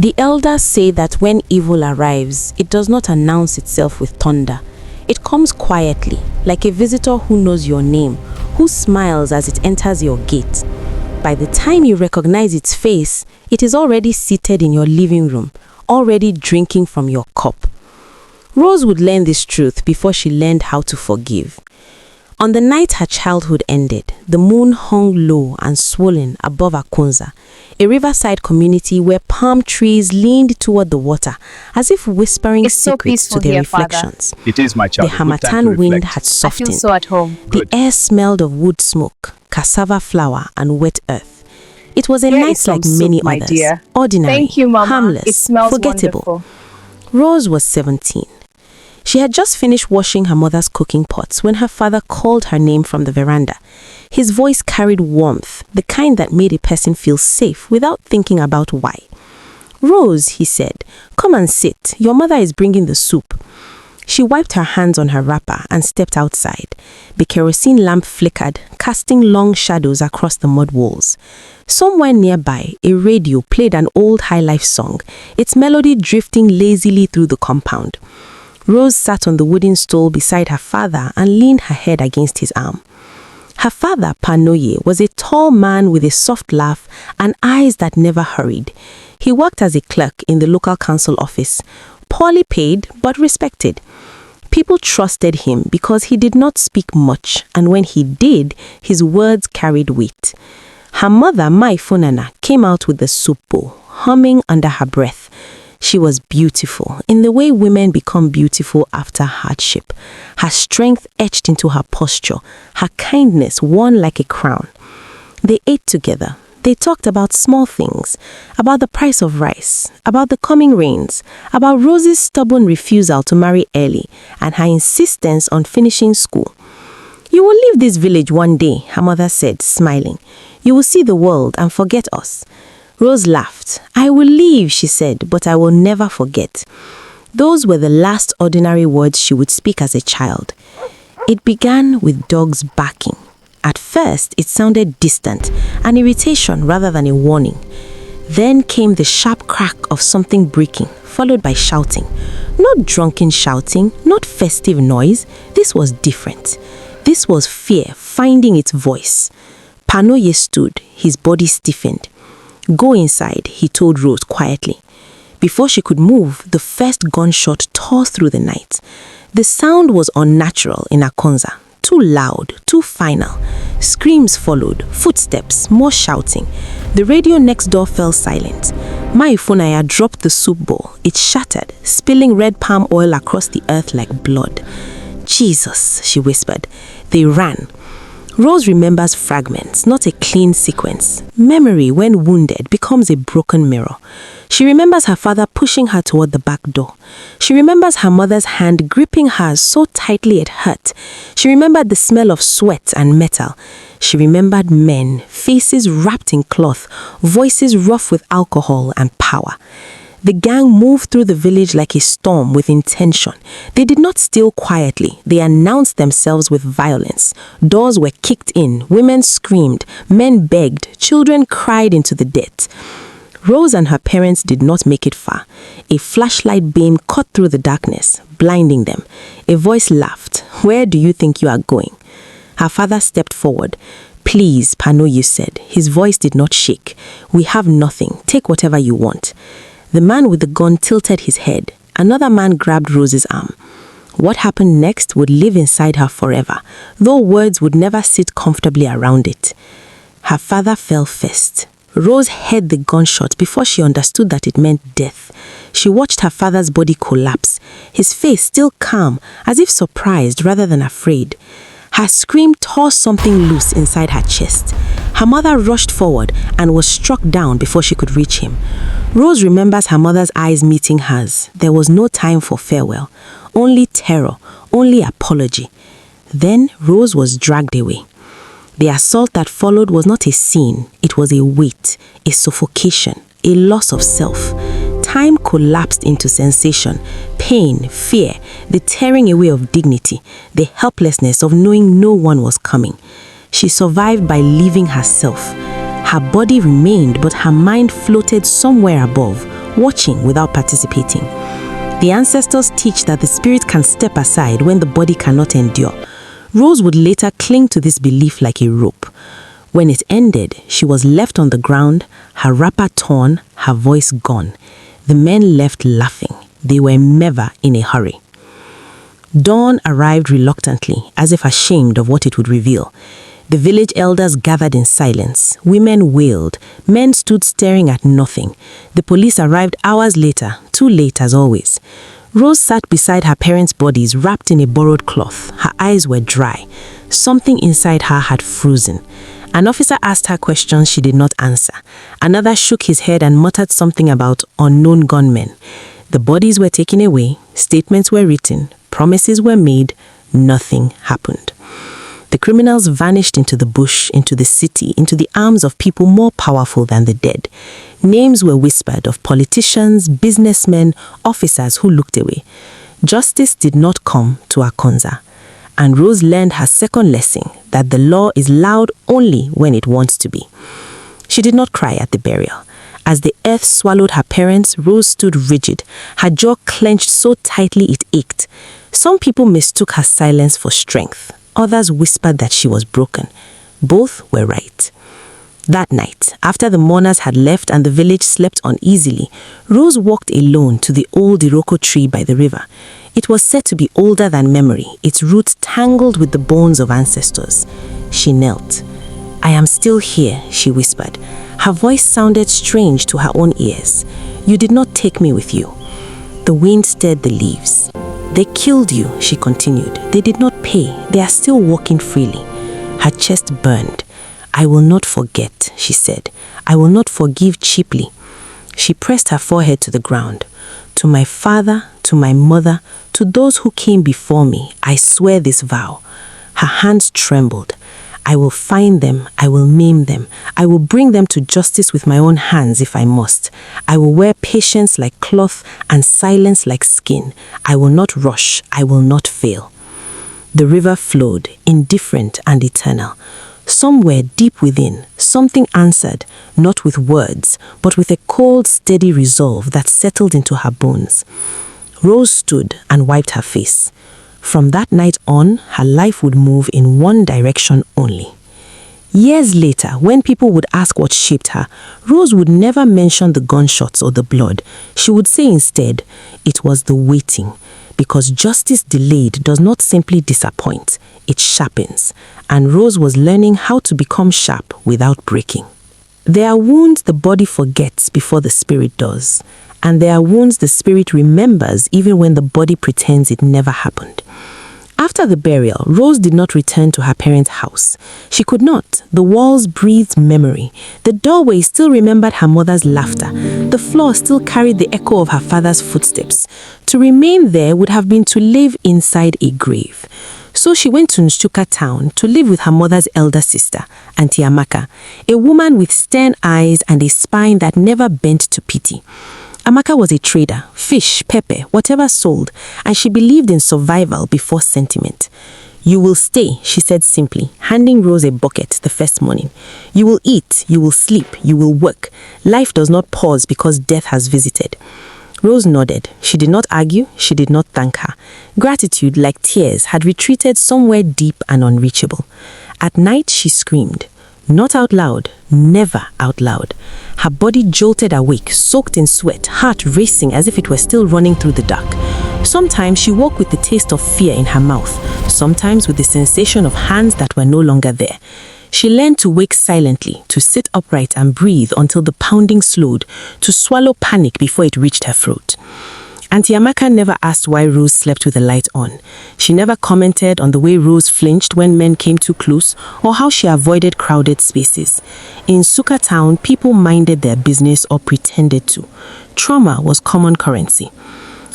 The elders say that when evil arrives, it does not announce itself with thunder. It comes quietly, like a visitor who knows your name, who smiles as it enters your gate. By the time you recognize its face, it is already seated in your living room, already drinking from your cup. Rose would learn this truth before she learned how to forgive. On the night her childhood ended, the moon hung low and swollen above Akunza, a riverside community where palm trees leaned toward the water, as if whispering secrets to their reflections. It is my child. The Hamatan wind had softened. I feel so at home. The air smelled of wood smoke, cassava flour, and wet earth. It was a night like many others, dear. ordinary, Thank you, Mama. harmless, It smells forgettable. wonderful. Rose was 17. She had just finished washing her mother's cooking pots when her father called her name from the veranda. His voice carried warmth, the kind that made a person feel safe without thinking about why. "Rose," he said, "come and sit. Your mother is bringing the soup." She wiped her hands on her wrapper and stepped outside. The kerosene lamp flickered, casting long shadows across the mud walls. Somewhere nearby, a radio played an old high life song, its melody drifting lazily through the compound. Rose sat on the wooden stool beside her father and leaned her head against his arm. Her father, Panoye, was a tall man with a soft laugh and eyes that never hurried. He worked as a clerk in the local council office, poorly paid but respected. People trusted him because he did not speak much, and when he did, his words carried weight. Her mother, Mai Funana, came out with the soup bowl, humming under her breath. She was beautiful in the way women become beautiful after hardship. Her strength etched into her posture, her kindness worn like a crown. They ate together. They talked about small things, about the price of rice, about the coming rains, about Rose's stubborn refusal to marry early, and her insistence on finishing school. "You will leave this village one day," her mother said, smiling. "You will see the world and forget us." Rose laughed. "I will leave," she said, "but I will never forget." Those were the last ordinary words she would speak as a child. It began with dogs barking. At first, it sounded distant, an irritation rather than a warning. Then came the sharp crack of something breaking, followed by shouting. Not drunken shouting, not festive noise. This was different. This was fear finding its voice. Panoye stood, his body stiffened. "Go inside," he told Rose quietly. Before she could move, the first gunshot tore through the night. The sound was unnatural in Akonza, too loud, too final. Screams followed, footsteps, more shouting. The radio next door fell silent. Mai Funaya dropped the soup bowl. It shattered, spilling red palm oil across the earth like blood. "Jesus," she whispered. They ran. Rose remembers fragments, not a clean sequence. Memory, when wounded, becomes a broken mirror. She remembers her father pushing her toward the back door. She remembers her mother's hand gripping hers so tightly it hurt. She remembered the smell of sweat and metal. She remembered men, faces wrapped in cloth, voices rough with alcohol and power. The gang moved through the village like a storm with intention. They did not steal quietly. They announced themselves with violence. Doors were kicked in, women screamed, men begged, children cried into the dirt. Rose and her parents did not make it far. A flashlight beam cut through the darkness, blinding them. A voice laughed. "Where do you think you are going?" Her father stepped forward. "Please," Panoye said. His voice did not shake. "We have nothing. Take whatever you want." The man with the gun tilted his head. Another man grabbed Rose's arm. What happened next would live inside her forever, though words would never sit comfortably around it. Her father fell first. Rose heard the gunshot before she understood that it meant death. She watched her father's body collapse, his face still calm, as if surprised rather than afraid. Her scream tore something loose inside her chest. Her mother rushed forward and was struck down before she could reach him. Rose remembers her mother's eyes meeting hers. There was no time for farewell, only terror, only apology. Then Rose was dragged away. The assault that followed was not a scene, it was a weight, a suffocation, a loss of self. Time collapsed into sensation, pain, fear, the tearing away of dignity, the helplessness of knowing no one was coming. She survived by leaving herself. Her body remained, but her mind floated somewhere above, watching without participating. The ancestors teach that the spirit can step aside when the body cannot endure. Rose would later cling to this belief like a rope. When it ended, she was left on the ground, her wrapper torn, her voice gone. The men left laughing. They were never in a hurry. Dawn arrived reluctantly, as if ashamed of what it would reveal. The village elders gathered in silence. Women wailed. Men stood staring at nothing. The police arrived hours later, too late as always. Rose sat beside her parents' bodies wrapped in a borrowed cloth. Her eyes were dry. Something inside her had frozen. An officer asked her questions she did not answer. Another shook his head and muttered something about unknown gunmen. The bodies were taken away, statements were written, promises were made, nothing happened. The criminals vanished into the bush, into the city, into the arms of people more powerful than the dead. Names were whispered of politicians, businessmen, officers who looked away. Justice did not come to Akonza. And Rose learned her second lesson, that the law is loud only when it wants to be. She did not cry at the burial. As the earth swallowed her parents, Rose stood rigid, her jaw clenched so tightly it ached. Some people mistook her silence for strength. Others whispered that she was broken. Both were right. That night, after the mourners had left and the village slept uneasily, Rose walked alone to the old Iroko tree by the river. It was said to be older than memory, its roots tangled with the bones of ancestors. She knelt. "I am still here," she whispered. Her voice sounded strange to her own ears. "You did not take me with you." The wind stirred the leaves. "They killed you," she continued. "They did not pay. They are still walking freely." Her chest burned. "I will not forget," she said. "I will not forgive cheaply." She pressed her forehead to the ground. "To my father, to my mother, to those who came before me, I swear this vow." Her hands trembled. "I will find them, I will maim them, I will bring them to justice with my own hands if I must. I will wear patience like cloth and silence like skin. I will not rush, I will not fail." The river flowed, indifferent and eternal. Somewhere deep within, something answered, not with words, but with a cold, steady resolve that settled into her bones. Rose stood and wiped her face. From that night on, her life would move in one direction only. Years later, when people would ask what shaped her, Rose would never mention the gunshots or the blood. She would say instead, it was the waiting. Because justice delayed does not simply disappoint, it sharpens. And Rose was learning how to become sharp without breaking. There are wounds the body forgets before the spirit does. And there are wounds the spirit remembers even when the body pretends it never happened. After the burial, Rose did not return to her parents' house. She could not. The walls breathed memory. The doorway still remembered her mother's laughter. The floor still carried the echo of her father's footsteps. To remain there would have been to live inside a grave. So she went to Nsukka town to live with her mother's elder sister, Auntie Amaka, a woman with stern eyes and a spine that never bent to pity. Amaka was a trader, fish, pepper, whatever sold, and she believed in survival before sentiment. "You will stay," she said simply, handing Rose a bucket the first morning. "You will eat, you will sleep, you will work. Life does not pause because death has visited." Rose nodded. She did not argue, she did not thank her. Gratitude, like tears, had retreated somewhere deep and unreachable. At night she screamed. Not out loud, never out loud. Her body jolted awake, soaked in sweat, heart racing as if it were still running through the dark. Sometimes she woke with the taste of fear in her mouth, sometimes with the sensation of hands that were no longer there. She learned to wake silently, to sit upright and breathe until the pounding slowed, to swallow panic before it reached her throat. Auntie Amaka never asked why Rose slept with the light on. She never commented on the way Rose flinched when men came too close or how she avoided crowded spaces. In Nsukka town, people minded their business or pretended to. Trauma was common currency.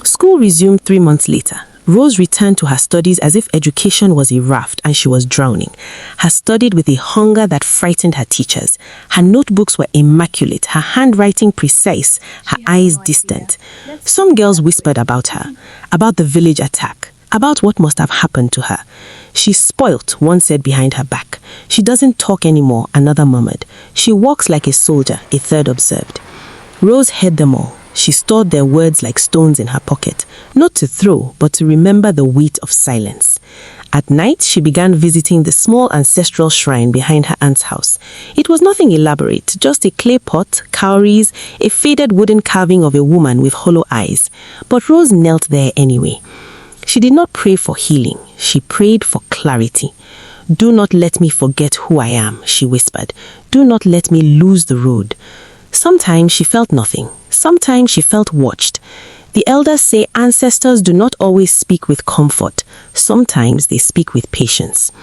School resumed 3 months later. Rose returned to her studies as if education was a raft and she was drowning. She studied with a hunger that frightened her teachers. Her notebooks were immaculate, her handwriting precise, her eyes distant. Some girls whispered about her, about the village attack, about what must have happened to her. "She's spoilt," one said behind her back. "She doesn't talk anymore," another murmured. "She walks like a soldier," a third observed. Rose heard them all. She stored their words like stones in her pocket, not to throw, but to remember the weight of silence. At night, she began visiting the small ancestral shrine behind her aunt's house. It was nothing elaborate, just a clay pot, cowries, a faded wooden carving of a woman with hollow eyes. But Rose knelt there anyway. She did not pray for healing. She prayed for clarity. "Do not let me forget who I am," she whispered. "Do not let me lose the road." Sometimes she felt nothing. Sometimes she felt watched. The elders say ancestors do not always speak with comfort. Sometimes they speak with patience.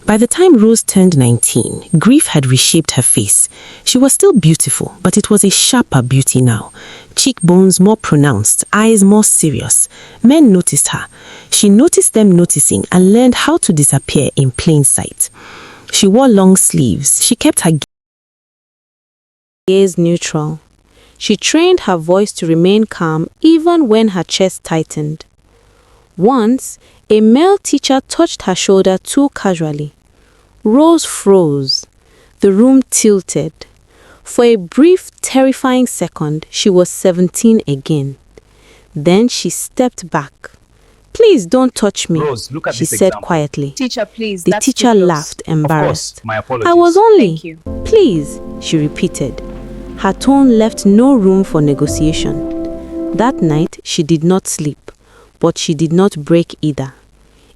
By the time Rose turned 19, grief had reshaped her face. She was still beautiful, but it was a sharper beauty now. Cheekbones more pronounced, eyes more serious. Men noticed her. She noticed them noticing and learned how to disappear in plain sight. She wore long sleeves. She kept her gaze neutral. She trained her voice to remain calm even when her chest tightened. Once, a male teacher touched her shoulder too casually. Rose froze. The room tilted. For a brief, terrifying second, she was 17 again. Then she stepped back. "Please don't touch me," Rose, look at she this said example. quietly. Teacher, please. The that's teacher too close. laughed, embarrassed. Of course, my apologies. "I was only..." Thank you. "Please," she repeated. Her tone left no room for negotiation. That night, she did not sleep, but she did not break either.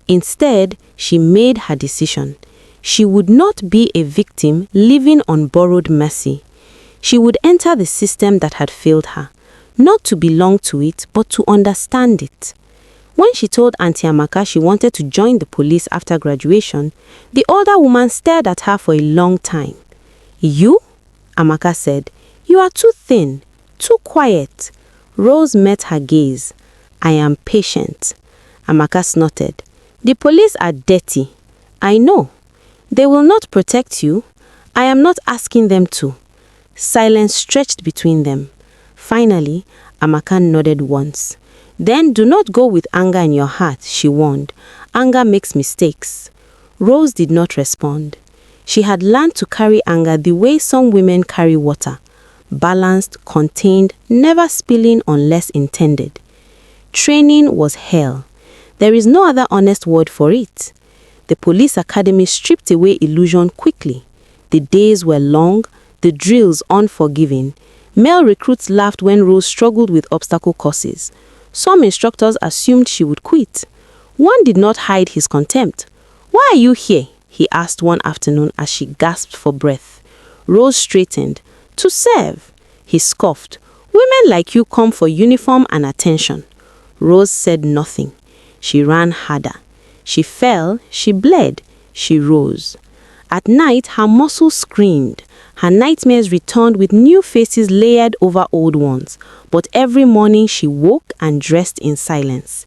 Instead, she made her decision. She would not be a victim living on borrowed mercy. She would enter the system that had failed her, not to belong to it, but to understand it. When she told Auntie Amaka she wanted to join the police after graduation, the older woman stared at her for a long time. "You?" Amaka said. "You are too thin, too quiet." Rose met her gaze. "I am patient." Amaka snorted. "The police are dirty. I know. They will not protect you. I am not asking them to." Silence stretched between them. Finally, Amaka nodded once. "Then do not go with anger in your heart," she warned. "Anger makes mistakes." Rose did not respond. She had learned to carry anger the way some women carry water. Balanced, contained, never spilling unless intended. Training was hell. There is no other honest word for it. The police academy stripped away illusion quickly. The days were long, the drills unforgiving. Male recruits laughed when Rose struggled with obstacle courses. Some instructors assumed she would quit. One did not hide his contempt. "Why are you here?" he asked one afternoon as she gasped for breath. Rose straightened. "To serve." He scoffed. "Women like you come for uniform and attention." Rose said nothing. She ran harder. She fell, she bled, she rose. At night, her muscles screamed. Her nightmares returned with new faces layered over old ones. But every morning she woke and dressed in silence.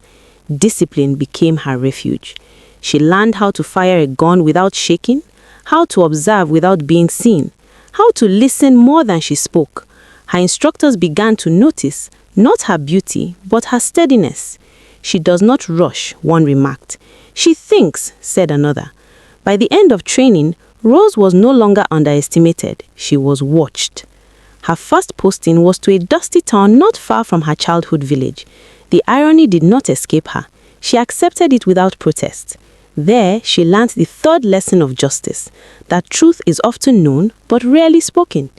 Discipline became her refuge. She learned how to fire a gun without shaking, how to observe without being seen, how to listen more than she spoke. Her instructors began to notice not her beauty, but her steadiness. "She does not rush," one remarked. "She thinks," said another. By the end of training, Rose was no longer underestimated. She was watched. Her first posting was to a dusty town not far from her childhood village. The irony did not escape her. She accepted it without protest. There, she learnt the third lesson of justice, that truth is often known but rarely spoken.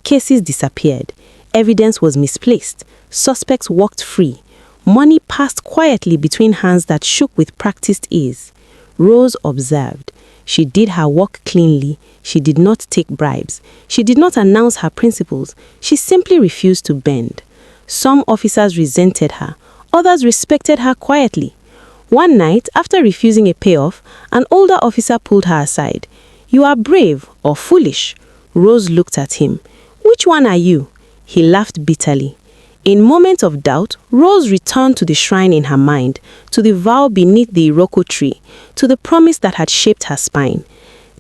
Cases disappeared. Evidence was misplaced. Suspects walked free. Money passed quietly between hands that shook with practiced ease. Rose observed. She did her work cleanly. She did not take bribes. She did not announce her principles. She simply refused to bend. Some officers resented her. Others respected her quietly. One night, after refusing a payoff, an older officer pulled her aside. "You are brave or foolish." Rose looked at him. "Which one are you?" He laughed bitterly. In moments of doubt, Rose returned to the shrine in her mind, to the vow beneath the Iroko tree, to the promise that had shaped her spine.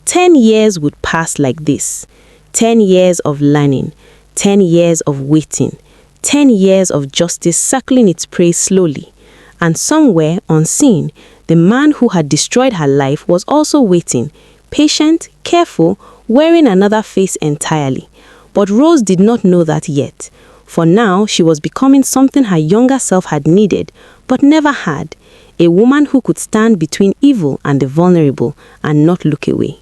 10 years would pass like this. 10 years of learning, 10 years of waiting, 10 years of justice circling its prey slowly. And somewhere, unseen, the man who had destroyed her life was also waiting, patient, careful, wearing another face entirely. But Rose did not know that yet. For now, she was becoming something her younger self had needed, but never had. A woman who could stand between evil and the vulnerable and not look away.